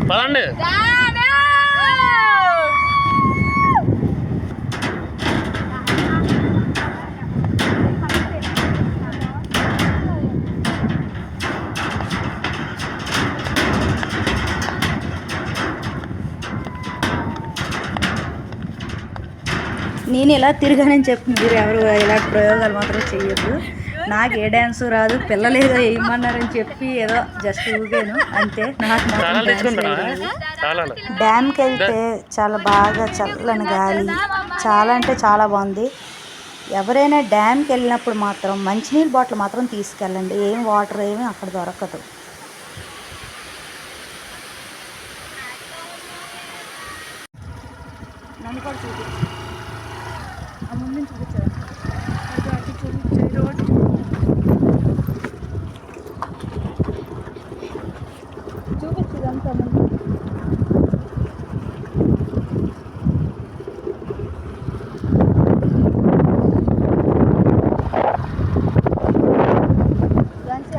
పదండి. నేను ఇలా తిరిగానని చెప్పి మీరు ఎవరు ఇలాంటి ప్రయోగాలు మాత్రం చెయ్యొద్దు. నాకు ఏ డ్యాన్స్ రాదు, పిల్లలు ఏదో వేయమన్నారని చెప్పి ఏదో జస్ట్ ఊగాను అంతే. నాకు డ్యామ్కి వెళ్తే చాలా బాగా చల్లని గాలి, చాలా అంటే చాలా బాగుంది. ఎవరైనా డ్యామ్కి వెళ్ళినప్పుడు మాత్రం మంచినీళ్ళ బాటిల్ మాత్రం తీసుకెళ్ళండి. ఏం వాటర్ ఏమి అక్కడ దొరకదు. నన్ను కూడా చూపించు, ఆ ముందు చూపించాను చూపించు ఇదంతా ముందు.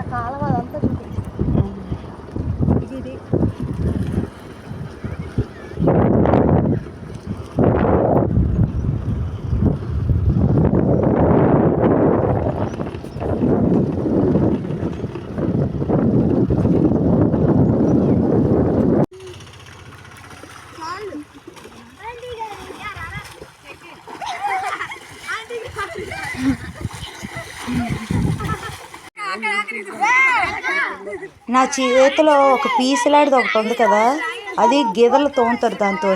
ఆ కాలువ అదంతా చూపించు. ఇది నా చేతిలో ఒక పీసులాంటిది ఒకటి ఉంది కదా, అది గీదలు తోముతారు దాంతో.